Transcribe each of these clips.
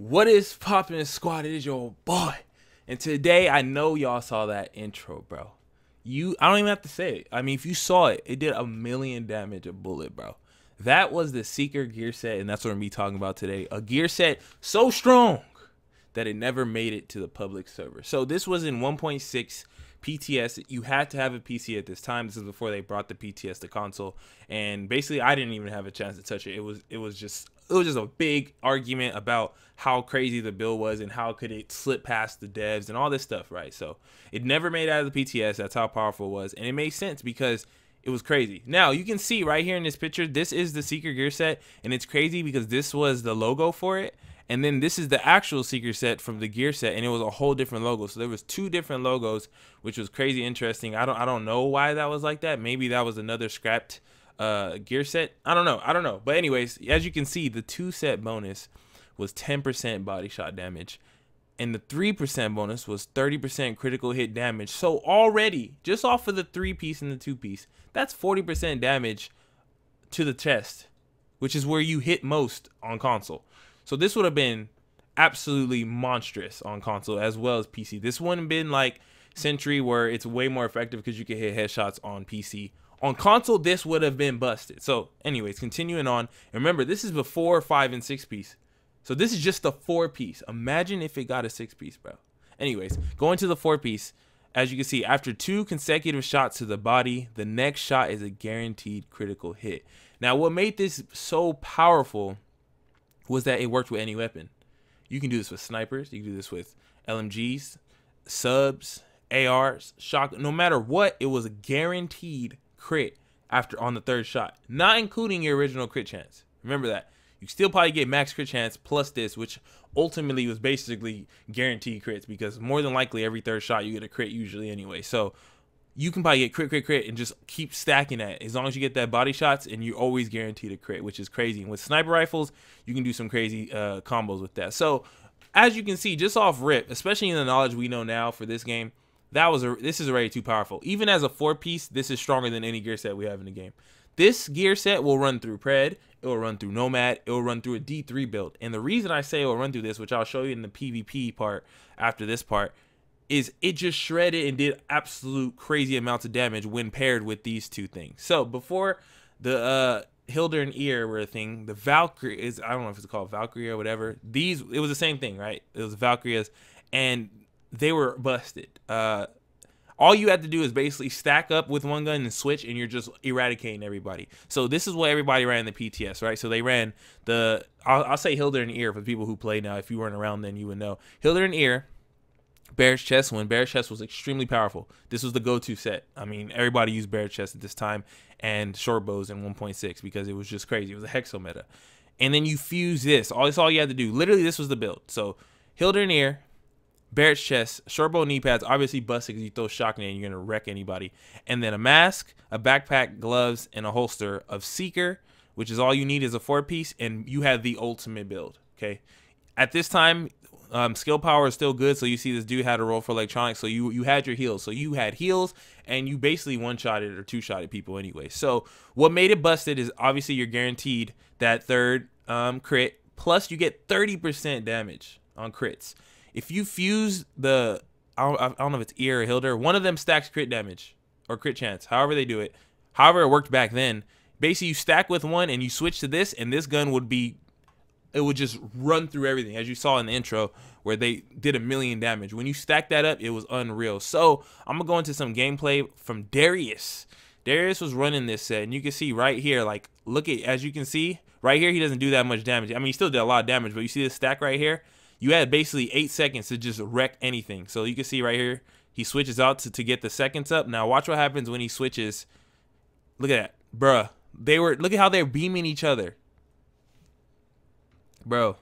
What is poppin', squad? It is your boy, and today I know y'all saw that intro, bro. I don't even have to say it. I mean, if you saw it, it did 1,000,000 damage a bullet, bro. That was the Seeker gear set, and that's what we're gonna be talking about today. A gear set so strong that it never made it to the public server. So this was in 1.6 PTS. You had to have a PC at this time. This is before they brought the PTS to console, and basically I didn't even have a chance to touch it. It was just a big argument about how crazy the build was and how could it slip past the devs and all this stuff, right? So it never made it out of the PTS. That's how powerful it was, and it made sense because it was crazy. Now you can see right here in this picture, this is the Seeker gear set, and it's crazy because this was the logo for it, and then this is the actual Seeker set from the gear set, and it was a whole different logo. So there was two different logos, which was crazy interesting. I don't know why that was like that. Maybe that was another scrapped gear set. I don't know. But anyways, as you can see, the 2 set bonus was 10% body shot damage, and the 3% bonus was 30% critical hit damage. So already, just off of the 3-piece and the 2-piece, that's 40% damage to the chest, which is where you hit most on console. So this would have been absolutely monstrous on console as well as PC. This wouldn't have been like Sentry, where it's way more effective because you can hit headshots on PC. On console, this would have been busted. So anyways, continuing on, and remember, this is before 5 and 6-piece. So this is just the 4-piece. Imagine if it got a 6-piece, bro. Anyways, going to the 4-piece, as you can see, after 2 consecutive shots to the body, the next shot is a guaranteed critical hit. Now, what made this so powerful was that it worked with any weapon. You can do this with snipers, you can do this with LMGs, subs, ARs, shotgun, no matter what, it was a guaranteed crit on the 3rd shot, not including your original crit chance. Remember that. You still probably get max crit chance plus this, which ultimately was basically guaranteed crits, because more than likely every 3rd shot you get a crit usually anyway. So you can probably get crit and just keep stacking that as long as you get that body shots, and you always guaranteed a crit, which is crazy. And with sniper rifles, you can do some crazy combos with that. So as you can see, just off rip, especially in the knowledge we know now for this game, this is already too powerful. Even as a 4-piece, this is stronger than any gear set we have in the game. This gear set will run through Pred, it will run through Nomad, it will run through a D3 build. And the reason I say it will run through this, which I'll show you in the PvP part after this part, is it just shredded and did absolute crazy amounts of damage when paired with these two things. So before the Hilder and Ear were a thing, the Valkyrie is, I don't know if it's called Valkyrie or whatever. It was the same thing, right? It was Valkyrias, and they were busted. All you had to do is basically stack up with one gun and switch, and you're just eradicating everybody. So this is what everybody ran in the PTS, right? So they ran I'll say Hilder and Ear for people who play now. If you weren't around then, you would know. Hilder and Ear, Bear's Chest. When Bear's Chest was extremely powerful, this was the go-to set. I mean, everybody used Bear's Chest at this time, and short bows in 1.6 because it was just crazy. It was a hexo meta. And then you fuse this. That's all you had to do. Literally, this was the build. So Hilder and Ear, Barrett's Chest, short bow knee pads, obviously busted because you throw shotgun and you're going to wreck anybody. And then a mask, a backpack, gloves, and a holster of Seeker, which is all you need as a 4-piece, and you have the ultimate build, okay? At this time, skill power is still good, so you see this dude had a roll for electronics, so you had your heals. So you had heals, and you basically one-shotted or two-shotted people anyway. So what made it busted is obviously you're guaranteed that 3rd crit, plus you get 30% damage on crits. If you fuse I don't know if it's Ear or Hilder, one of them stacks crit damage or crit chance, however they do it. However it worked back then. Basically, you stack with one and you switch to this, and this gun would just run through everything, as you saw in the intro, where they did 1,000,000 damage. When you stack that up, it was unreal. So I'm going to go into some gameplay from Darius. Darius was running this set, and you can see right here, like, as you can see, right here, he doesn't do that much damage. I mean, he still did a lot of damage, but you see this stack right here? You had basically 8 seconds to just wreck anything. So you can see right here, he switches out to get the seconds up. Now watch what happens when he switches Look at that, bruh. Look at how they're beaming each other, bro.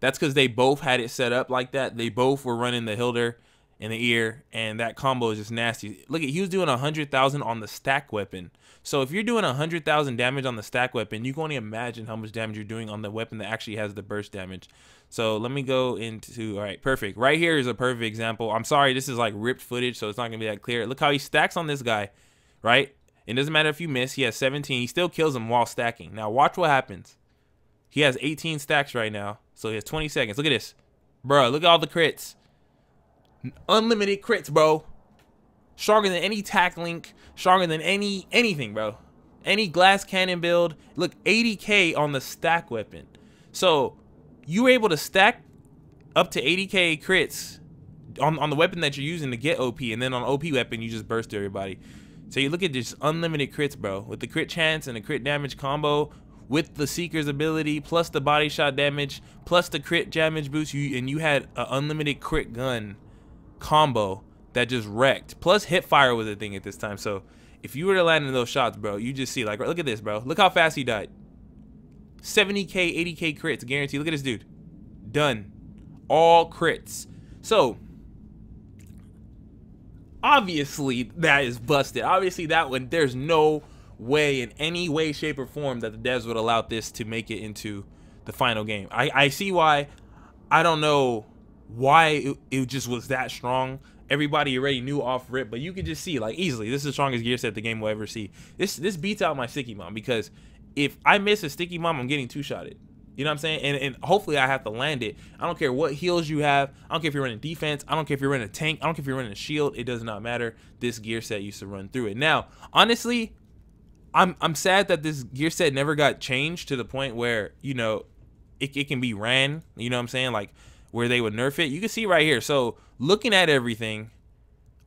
That's because they both had it set up like that. They both were running the Hilder in the ear, and that combo is just nasty. Look at, he was doing 100,000 on the stack weapon. So if you're doing 100,000 damage on the stack weapon, you can only imagine how much damage you're doing on the weapon that actually has the burst damage. So let me go into, all right, perfect. Right here is a perfect example. I'm sorry, this is like ripped footage, so it's not gonna be that clear. Look how he stacks on this guy, right? It doesn't matter if you miss. He has 17. He still kills him while stacking. Now watch what happens. He has 18 stacks right now, so he has 20 seconds. Look at this, bro. Look at all the crits. Unlimited crits, bro. Stronger than any tack link, stronger than anything, bro. Any glass cannon build. Look, 80k on the stack weapon. So you were able to stack up to 80k crits on the weapon that you're using to get OP, and then on OP weapon you just burst everybody. So you look at this unlimited crits, bro, with the crit chance and the crit damage combo, with the Seeker's ability, plus the body shot damage, plus the crit damage boost, and you had an unlimited crit gun combo that just wrecked. Plus hip fire was a thing at this time. So if you were to land in those shots, bro, you just see, like, look at this, bro. Look how fast he died. 70k, 80k crits, guaranteed. Look at this dude. Done. All crits. So obviously that is busted. Obviously that one, there's no way in any way, shape, or form that the devs would allow this to make it into the final game. I see why. I don't know why it just was that strong. Everybody already knew off rip, but you could just see, like, easily, this is the strongest gear set the game will ever see. This beats out my sticky bomb, because if I miss a sticky bomb, I'm getting two-shotted. You know what I'm saying? And hopefully I have to land it. I don't care what heals you have. I don't care if you're running defense. I don't care if you're running a tank. I don't care if you're running a shield. It does not matter. This gear set used to run through it. Now, honestly, I'm sad that this gear set never got changed to the point where, you know, it can be ran. You know what I'm saying? Like, where they would nerf it. You can see right here. So looking at everything,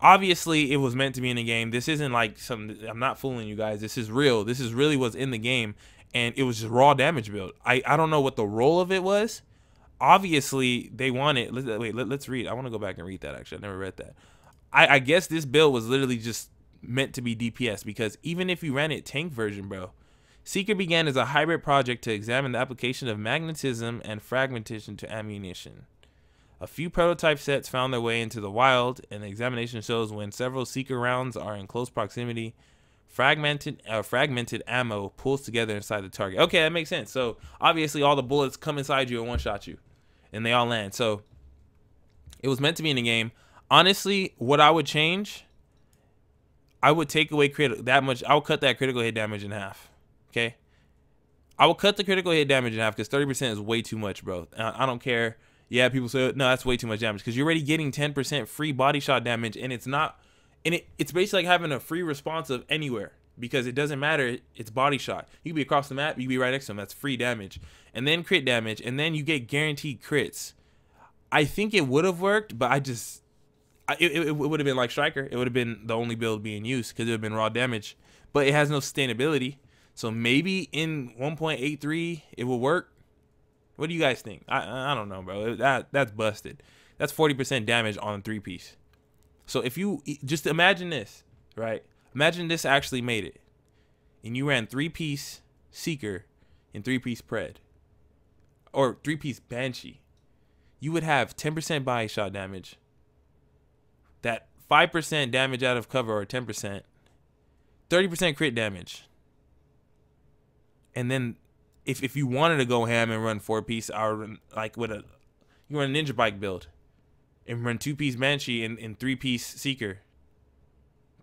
obviously it was meant to be in the game. This isn't like some, I'm not fooling you guys. This is real. This is really what's in the game. And it was just raw damage build. I don't know what the role of it was. Obviously they wanted, let's read. I want to go back and read that. Actually, I never read that. I guess this build was literally just meant to be DPS, because even if you ran it tank version, bro, Seeker began as a hybrid project to examine the application of magnetism and fragmentation to ammunition. A few prototype sets found their way into the wild, and the examination shows when several Seeker rounds are in close proximity, fragmented ammo pulls together inside the target. Okay, that makes sense. So obviously all the bullets come inside you and one-shot you, and they all land. So it was meant to be in the game. Honestly, what I would change, I would take away that much. I would cut that critical hit damage in half. Okay, I will cut the critical hit damage in half, because 30% is way too much, bro. I don't care. Yeah, people say, no, that's way too much damage, because you're already getting 10% free body shot damage, and it's not, and it's basically like having a free response of anywhere, because it doesn't matter. It's body shot. You can be across the map, you can be right next to them. That's free damage, and then crit damage, and then you get guaranteed crits. I think it would have worked, but it would have been like Striker. It would have been the only build being used, because it would have been raw damage, but it has no sustainability. So maybe in 1.83 it will work. What do you guys think? I don't know, bro. That's busted. That's 40% damage on a 3-piece. So if you just imagine this, right? Imagine this actually made it, and you ran 3-piece Seeker and 3-piece Pred, or 3-piece Banshee. You would have 10% body shot damage, that 5% damage out of cover, or 10%, 30% crit damage. And then if you wanted to go ham and run 4-piece, or like you run a Ninja Bike build and run 2-piece Banshee and 3-piece Seeker,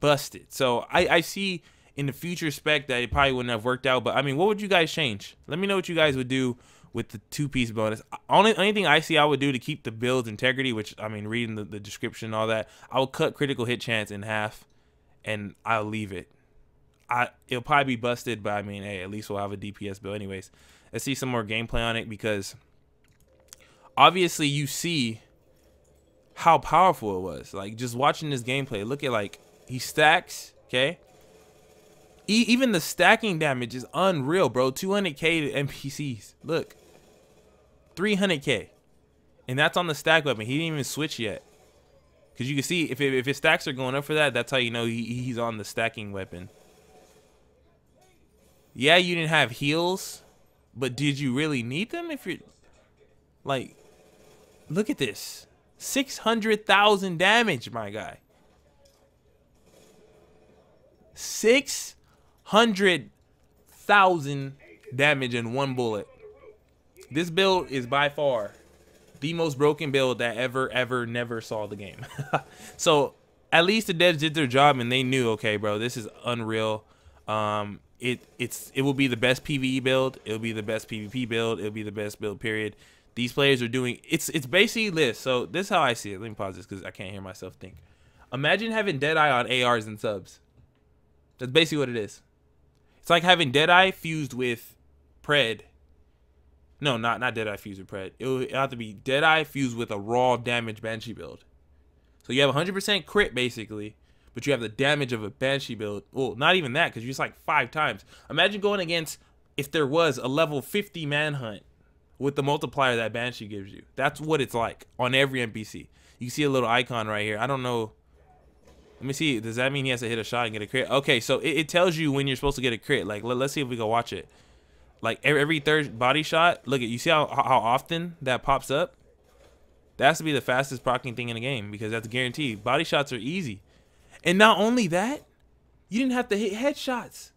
busted. So I see in the future spec that it probably wouldn't have worked out. But I mean, what would you guys change? Let me know what you guys would do with the 2-piece bonus. Only thing I see I would do to keep the build's integrity, which, I mean, reading the description and all that, I would cut critical hit chance in half, and I'll leave it. It'll probably be busted, but I mean, hey, at least we'll have a DPS build anyways. Let's see some more gameplay on it, because obviously you see how powerful it was. Like, just watching this gameplay, look at, like, he stacks, okay? Even the stacking damage is unreal, bro. 200k to NPCs. Look, 300k, and that's on the stack weapon. He didn't even switch yet, because you can see if his stacks are going up for that, that's how you know he's on the stacking weapon. Yeah, you didn't have heals, but did you really need them? If you're like, look at this, 600,000 damage, my guy. 600,000 damage in one bullet. This build is by far the most broken build that never saw the game. So at least the devs did their job and they knew, okay, bro, this is unreal. It will be the best PvE build. It'll be the best PvP build. It'll be the best build, period. These players are doing, it's basically this. So this is how I see it. Let me pause this because I can't hear myself think. Imagine having Deadeye on ARs and subs. That's basically what it is. It's like having Deadeye fused with Pred. No, not Deadeye fused with Pred. It'll have to be Deadeye fused with a raw damage Banshee build. So you have 100% crit basically, but you have the damage of a Banshee build. Well, not even that, because you're just like 5 times. Imagine going against, if there was a level 50 manhunt with the multiplier that Banshee gives you. That's what it's like on every NPC. You can see a little icon right here. I don't know. Let me see. Does that mean he has to hit a shot and get a crit? Okay, so it tells you when you're supposed to get a crit. Like, let's see if we can watch it. Like, every third body shot, look at, you see how often that pops up? That has to be the fastest proccing thing in the game, because that's guaranteed. Body shots are easy. And not only that, you didn't have to hit headshots.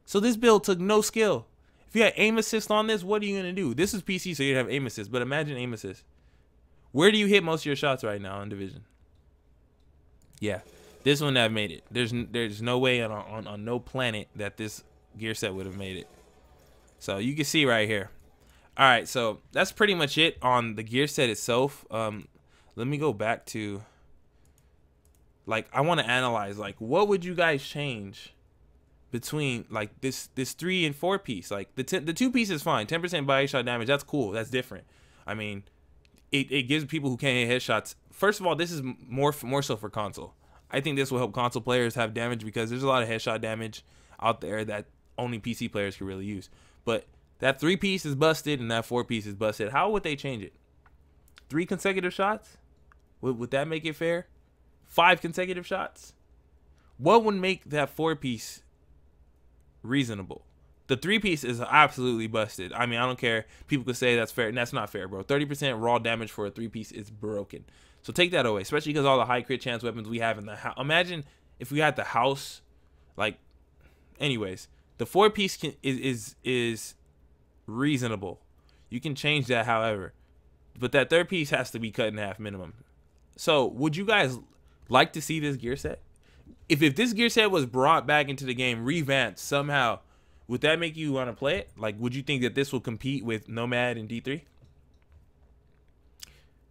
So this build took no skill. If you had aim assist on this, what are you going to do? This is PC, so you'd have aim assist, but imagine aim assist. Where do you hit most of your shots right now in Division? Yeah. This one that made it. There's no way on no planet that this gear set would have made it. So you can see right here. All right, so that's pretty much it on the gear set itself. Let me go back to, like, I want to analyze, like, what would you guys change between like this 3 and 4 piece? Like the 2 piece is fine. 10% body shot damage. That's cool. That's different. I mean, it gives people who can't hit headshots. First of all, this is more so for console. I think this will help console players have damage, because there's a lot of headshot damage out there that only PC players can really use. But that 3 piece is busted and that 4 piece is busted. How would they change it? 3 consecutive shots? Would that make it fair? 5 consecutive shots? What would make that 4 piece reasonable? The 3 piece is absolutely busted. I mean, I don't care. People could say that's fair, and that's not fair, bro. 30% raw damage for a 3 piece is broken. So take that away, especially because all the high crit chance weapons we have in the house. Imagine if we had the house, like, anyways, the 4 piece is reasonable. You can change that, however, but that 3rd piece has to be cut in half minimum. So would you guys like to see this gear set? If this gear set was brought back into the game, revamped somehow, would that make you want to play it? Like, would you think that this will compete with Nomad and D3?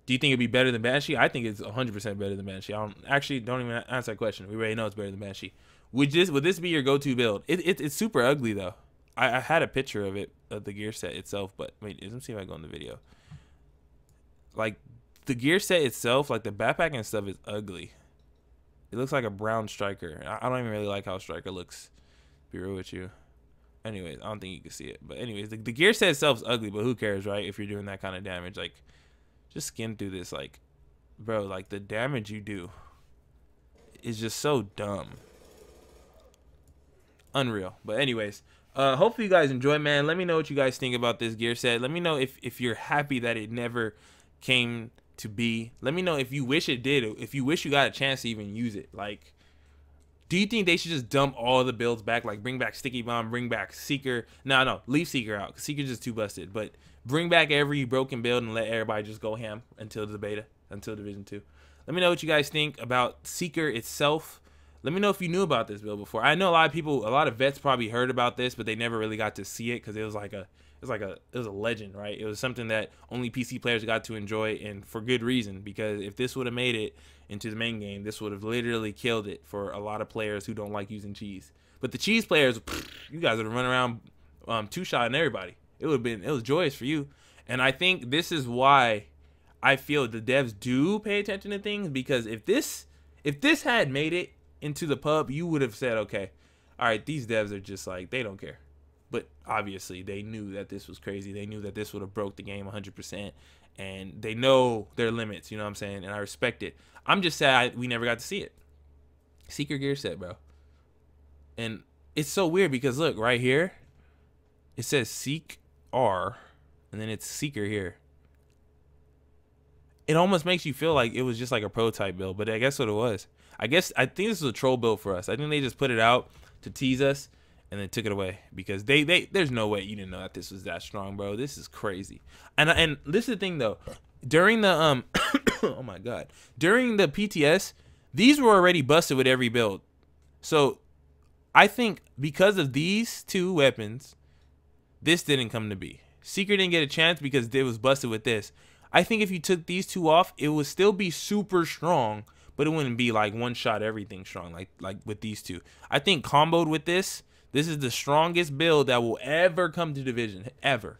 Do you think it'd be better than Banshee? I think it's 100% better than Banshee. Don't even answer that question. We already know it's better than Banshee. Would this be your go-to build? It's super ugly though. I had a picture of it, of the gear set itself, but wait, let me see if I go in the video. Like, the gear set itself, like the backpack and stuff, is ugly. It looks like a brown striker. I don't even really like how striker looks, to be real with you. Anyways, I don't think you can see it. But anyways, the gear set itself is ugly, but who cares, right? If you're doing that kind of damage, like, just skim through this, like, bro, like, the damage you do is just so dumb. Unreal. But anyways, hopefully you guys enjoy, man. Let me know what you guys think about this gear set. Let me know if you're happy that it never came to be. Let me know if you wish it did, if you wish you got a chance to even use it. Like, do you think they should just dump all the builds back? Like, bring back Sticky Bomb, bring back Seeker. No, leave Seeker out, because Seeker's just too busted. But bring back every broken build and let everybody just go ham until the beta, until Division 2. Let me know what you guys think about Seeker itself. Let me know if you knew about this build before. I know a lot of vets probably heard about this, but they never really got to see it, because it was a legend, right? It was something that only PC players got to enjoy, and for good reason, because if this would have made it into the main game, this would have literally killed it for a lot of players who don't like using cheese. But the cheese players, you guys would have run around two-shotting everybody. It was joyous for you. And I think this is why I feel the devs do pay attention to things, because if this had made it into the pub, you would have said, okay, all right, these devs are just like, they don't care. But obviously they knew that this was crazy. They knew that this would have broke the game 100%, and they know their limits, you know what I'm saying? And I respect it. I'm just sad we never got to see it. Seeker gear set, bro. And it's so weird because look right here, It says Seek R, and then it's Seeker here. It almost makes you feel like it was just like a prototype build, but I guess what it was. I think this is a troll build for us. I think they just put it out to tease us and then took it away because there's no way you didn't know that this was that strong, bro. This is crazy. And this is the thing though. During the oh my god, during the PTS, these were already busted with every build. So I think because of these two weapons, this didn't come to be. Seeker didn't get a chance because it was busted with this. I think if you took these two off, it would still be super strong, but it wouldn't be like one shot everything strong like with these two. I think comboed with this is the strongest build that will ever come to Division, ever.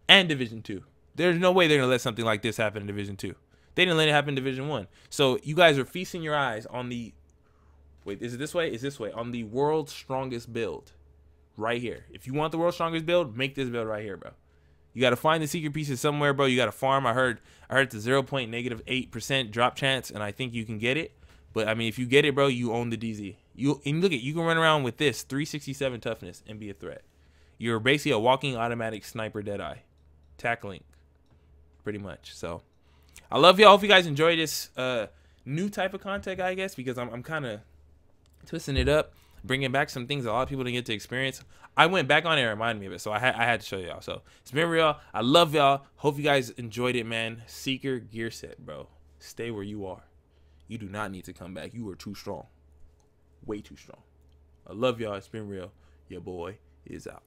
And Division 2. There's no way they're going to let something like this happen in Division 2. They didn't let it happen in Division 1. So you guys are feasting your eyes on the... Wait, is it this way? It's this way. On the world's strongest build. Right here. If you want the world's strongest build, make this build right here, bro. You got to find the secret pieces somewhere, bro. You got to farm. I heard it's a 0.8% drop chance, and I think you can get it. But, I mean, if you get it, bro, you own the DZ. And look, you can run around with this 367 toughness and be a threat. You're basically a walking automatic sniper Deadeye. Tackling. Pretty much. So, I love y'all. Hope you guys enjoy this new type of content, I guess, because I'm kind of twisting it up, bringing back some things a lot of people didn't get to experience. I went back on it and reminded me of it, so I had to show y'all. So it's been real. I love y'all. Hope you guys enjoyed it, man. Seeker gear set, bro. Stay where you are. You do not need to come back. You are too strong. Way too strong. I love y'all. It's been real. Your boy is out.